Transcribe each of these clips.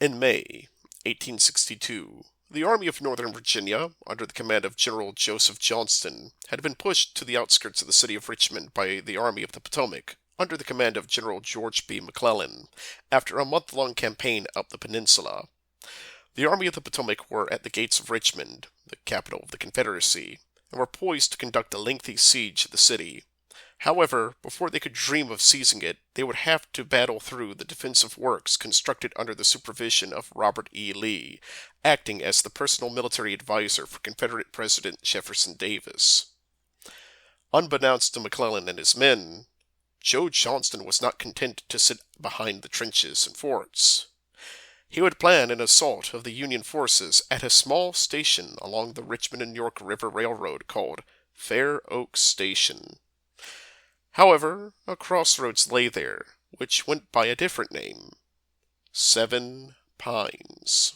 In May 1862, the Army of Northern Virginia, under the command of General Joseph Johnston, had been pushed to the outskirts of the city of Richmond by the Army of the Potomac, under the command of General George B. McClellan, after a month-long campaign up the peninsula. The Army of the Potomac were at the gates of Richmond, the capital of the Confederacy, and were poised to conduct a lengthy siege of the city. However, before they could dream of seizing it, they would have to battle through the defensive works constructed under the supervision of Robert E. Lee, acting as the personal military advisor for Confederate President Jefferson Davis. Unbeknownst to McClellan and his men, Joe Johnston was not content to sit behind the trenches and forts. He would plan an assault of the Union forces at a small station along the Richmond and York River Railroad called Fair Oaks Station. However, a crossroads lay there, which went by a different name: 7 Pines.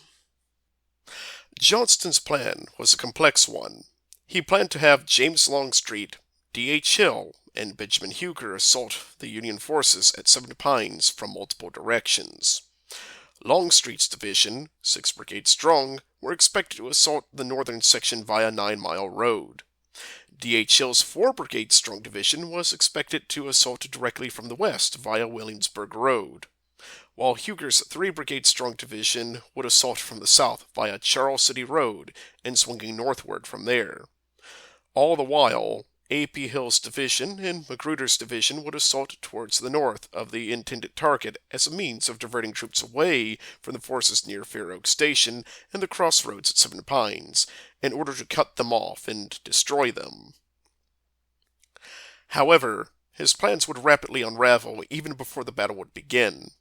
Johnston's plan was a complex one. He planned to have James Longstreet, D.H. Hill, and Benjamin Huger assault the Union forces at 7 Pines from multiple directions. Longstreet's division, 6 brigades strong, were expected to assault the northern section via 9 Mile Road. D.H. Hill's 4 brigade strong division was expected to assault directly from the west via Williamsburg Road, while Huger's 3 brigade strong division would assault from the south via Charles City Road and swinging northward from there. All the while, A.P. Hill's division and Magruder's division would assault towards the north of the intended target as a means of diverting troops away from the forces near Fair Oaks Station and the crossroads at 7 Pines, in order to cut them off and destroy them. However, his plans would rapidly unravel even before the battle would begin.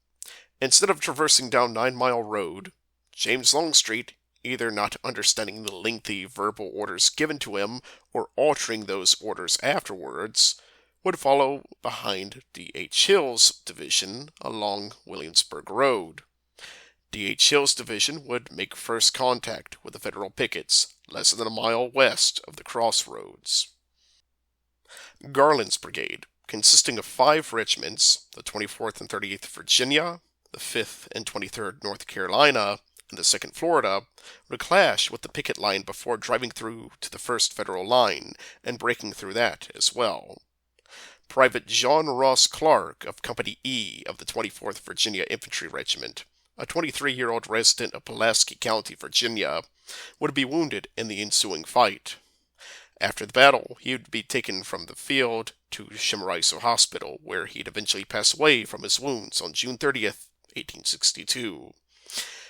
Instead of traversing down 9 Mile Road, James Longstreet, either not understanding the lengthy verbal orders given to him or altering those orders afterwards, would follow behind D.H. Hill's division along Williamsburg Road. D.H. Hill's division would make first contact with the Federal pickets less than a mile west of the crossroads. Garlands Brigade, consisting of 5 regiments, the 24th and 38th Virginia, the 5th and 23rd North Carolina, and the 2nd Florida, would clash with the picket line before driving through to the 1st Federal line and breaking through that as well. Private John Ross Clark of Company E of the 24th Virginia Infantry Regiment, a 23-year-old resident of Pulaski County, Virginia, would be wounded in the ensuing fight. After the battle, he would be taken from the field to Chimeriso Hospital, where he'd eventually pass away from his wounds on June 30th, 1862.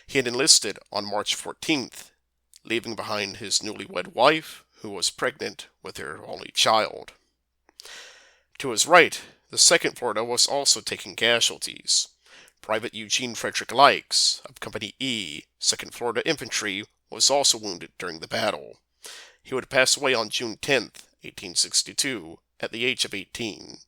He had enlisted on March 14th, leaving behind his newlywed wife, who was pregnant with their only child. To his right, the 2nd Florida was also taking casualties. Private Eugene Frederick Likes, of Company E, 2nd Florida Infantry, was also wounded during the battle. He would pass away on June 10th, 1862, at the age of 18.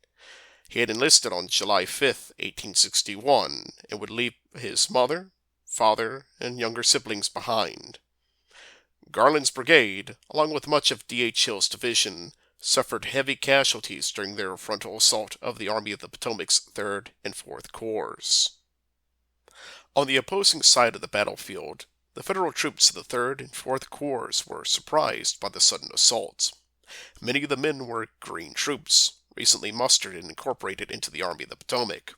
He had enlisted on July 5th, 1861, and would leave his mother, father, and younger siblings behind. Garland's brigade, along with much of D.H. Hill's division, suffered heavy casualties during their frontal assault of the Army of the Potomac's 3rd and 4th Corps. On the opposing side of the battlefield, the Federal troops of the 3rd and 4th Corps were surprised by the sudden assault. Many of the men were Green troops, recently mustered and incorporated into the Army of the Potomac.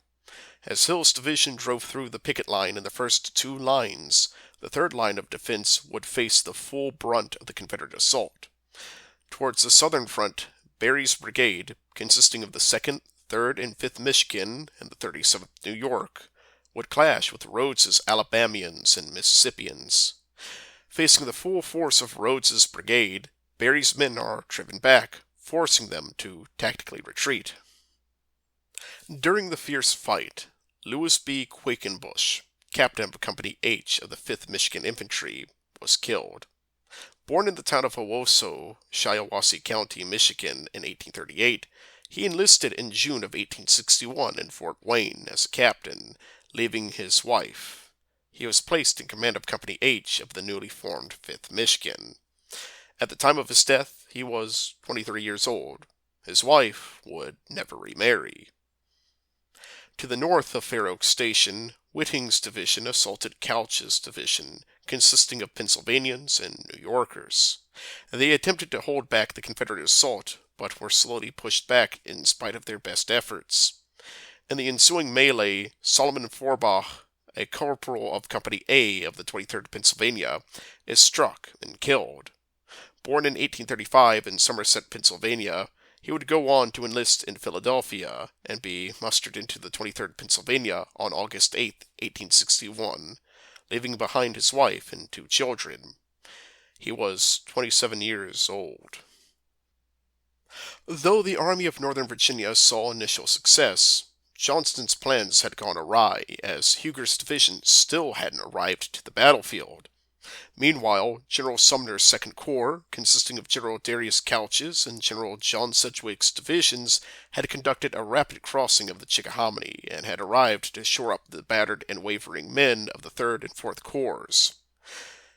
As Hill's division drove through the picket line in the first 2 lines, the 3rd line of defense would face the full brunt of the Confederate assault. Towards the southern front, Berry's brigade, consisting of the 2nd, 3rd, and 5th Michigan and the 37th New York, would clash with Rhodes's Alabamians and Mississippians. Facing the full force of Rhodes's brigade, Berry's men are driven back, forcing them to tactically retreat. During the fierce fight, Lewis B. Quakenbush, captain of Company H of the 5th Michigan Infantry, was killed. Born in the town of Owosso, Shiawassee County, Michigan, in 1838, he enlisted in June of 1861 in Fort Wayne as a captain, leaving his wife. He was placed in command of Company H of the newly formed 5th Michigan. At the time of his death, he was 23 years old. His wife would never remarry. To the north of Fair Oak Station, Whiting's division assaulted Couch's division, consisting of Pennsylvanians and New Yorkers. They attempted to hold back the Confederate assault, but were slowly pushed back in spite of their best efforts. In the ensuing melee, Solomon Forbach, a corporal of Company A of the 23rd Pennsylvania, is struck and killed. Born in 1835 in Somerset, Pennsylvania, he would go on to enlist in Philadelphia and be mustered into the 23rd Pennsylvania on August 8, 1861, leaving behind his wife and 2 children. He was 27 years old. Though the Army of Northern Virginia saw initial success, Johnston's plans had gone awry, as Huger's division still hadn't arrived to the battlefield. Meanwhile, General Sumner's Second Corps, consisting of General Darius Couch's and General John Sedgwick's divisions, had conducted a rapid crossing of the Chickahominy and had arrived to shore up the battered and wavering men of the Third and Fourth Corps.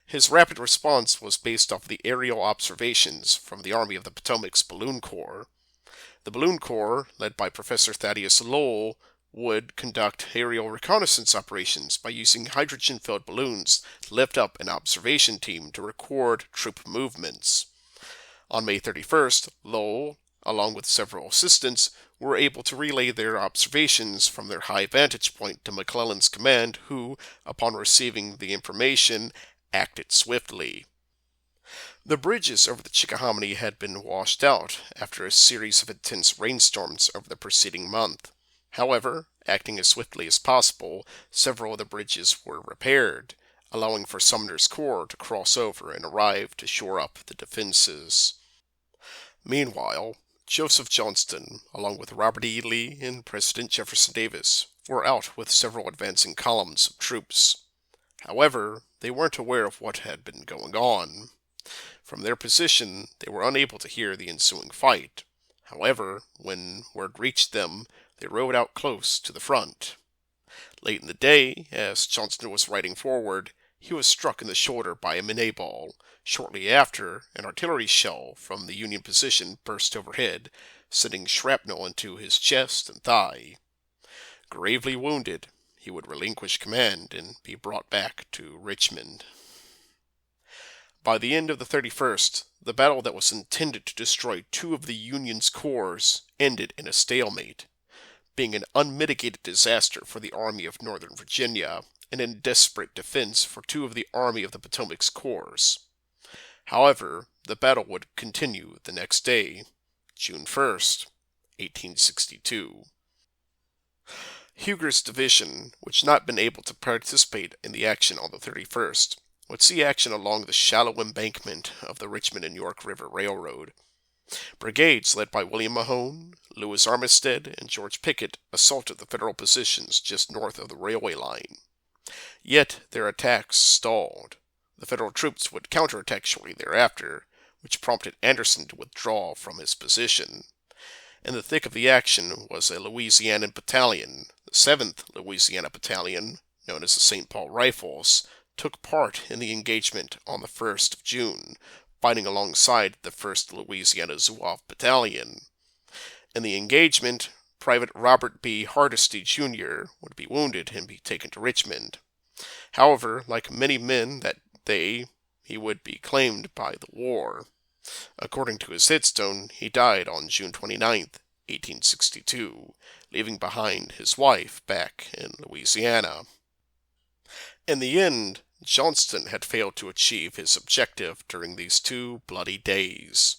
His rapid response was based off the aerial observations from the Army of the Potomac's Balloon Corps. The Balloon Corps, led by Professor Thaddeus Lowell, would conduct aerial reconnaissance operations by using hydrogen-filled balloons to lift up an observation team to record troop movements. On May 31st, Lowell, along with several assistants, were able to relay their observations from their high vantage point to McClellan's command, who, upon receiving the information, acted swiftly. The bridges over the Chickahominy had been washed out after a series of intense rainstorms over the preceding month. However, acting as swiftly as possible, several of the bridges were repaired, allowing for Sumner's corps to cross over and arrive to shore up the defenses. Meanwhile, Joseph Johnston, along with Robert E. Lee and President Jefferson Davis, were out with several advancing columns of troops. However, they weren't aware of what had been going on. From their position, they were unable to hear the ensuing fight. However, when word reached them, they rode out close to the front. Late in the day, as Johnston was riding forward, he was struck in the shoulder by a Minette ball. Shortly after, an artillery shell from the Union position burst overhead, sending shrapnel into his chest and thigh. Gravely wounded, he would relinquish command and be brought back to Richmond. By the end of the 31st, the battle that was intended to destroy 2 of the Union's corps ended in a stalemate, being an unmitigated disaster for the Army of Northern Virginia and in desperate defense for 2 of the Army of the Potomac's corps. However, the battle would continue the next day, June 1st, 1862. Huger's division, which had not been able to participate in the action on the 31st, would see action along the shallow embankment of the Richmond and York River Railroad. Brigades led by William Mahone, Lewis Armistead, and George Pickett assaulted the Federal positions just north of the railway line. Yet their attacks stalled. The Federal troops would counterattack shortly thereafter, which prompted Anderson to withdraw from his position. In the thick of the action was a Louisiana battalion. The 7th Louisiana Battalion, known as the St. Paul Rifles, took part in the engagement on the 1st of June, fighting alongside the 1st Louisiana Zouave Battalion. In the engagement, Private Robert B. Hardesty, Jr. would be wounded and be taken to Richmond. However, like many men that day, he would be claimed by the war. According to his headstone, he died on June 29th, 1862, leaving behind his wife back in Louisiana. In the end, Johnston had failed to achieve his objective during these 2 bloody days.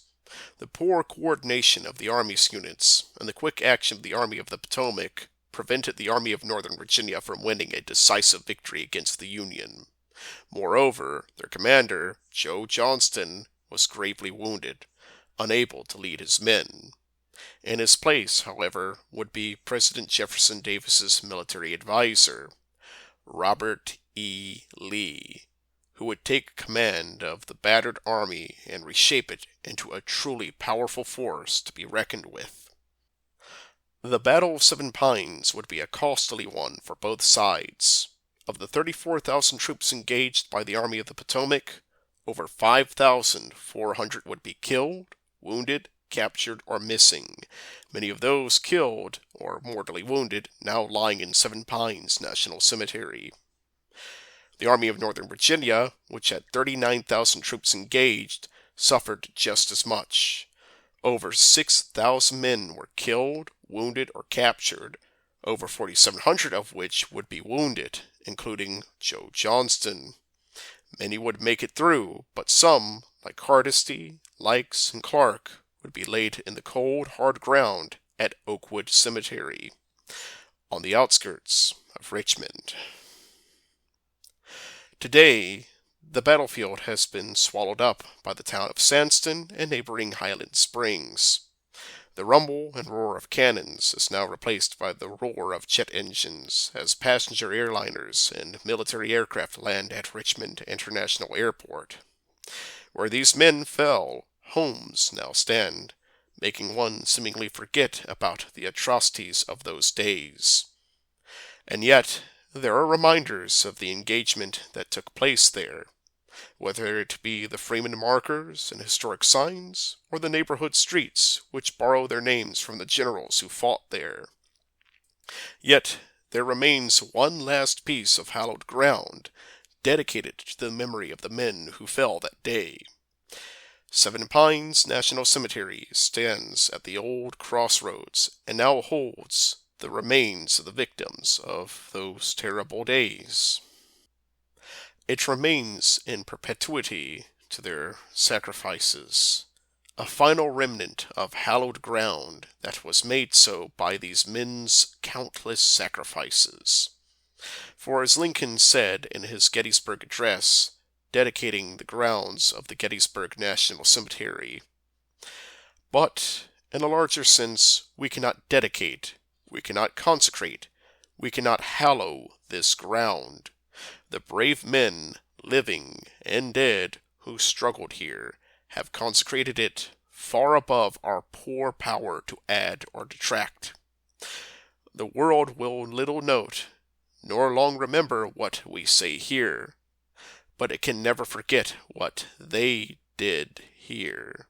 The poor coordination of the Army's units and the quick action of the Army of the Potomac prevented the Army of Northern Virginia from winning a decisive victory against the Union. Moreover, their commander, Joe Johnston, was gravely wounded, unable to lead his men. In his place, however, would be President Jefferson Davis's military advisor, Robert E. Lee, who would take command of the battered army and reshape it into a truly powerful force to be reckoned with. The Battle of Seven Pines would be a costly one for both sides. Of the 34,000 troops engaged by the Army of the Potomac, over 5,400 would be killed, wounded, captured, or missing, many of those killed or mortally wounded now lying in Seven Pines National Cemetery. The Army of Northern Virginia, which had 39,000 troops engaged, suffered just as much. Over 6,000 men were killed, wounded, or captured, over 4,700 of which would be wounded, including Joe Johnston. Many would make it through, but some, like Hardesty, Likes, and Clark, would be laid in the cold, hard ground at Oakwood Cemetery, on the outskirts of Richmond. Today, the battlefield has been swallowed up by the town of Sandston and neighboring Highland Springs. The rumble and roar of cannons is now replaced by the roar of jet engines as passenger airliners and military aircraft land at Richmond International Airport. Where these men fell, homes now stand, making one seemingly forget about the atrocities of those days. And yet, there are reminders of the engagement that took place there, whether it be the Freeman markers and historic signs, or the neighborhood streets which borrow their names from the generals who fought there. Yet there remains one last piece of hallowed ground, dedicated to the memory of the men who fell that day. Seven Pines National Cemetery stands at the old crossroads and now holds the remains of the victims of those terrible days. It remains in perpetuity to their sacrifices, a final remnant of hallowed ground that was made so by these men's countless sacrifices. For as Lincoln said in his Gettysburg Address, dedicating the grounds of the Gettysburg National Cemetery, "But, in a larger sense, we cannot dedicate, we cannot consecrate, we cannot hallow this ground. The brave men, living and dead, who struggled here, have consecrated it far above our poor power to add or detract. The world will little note, nor long remember what we say here, but it can never forget what they did here."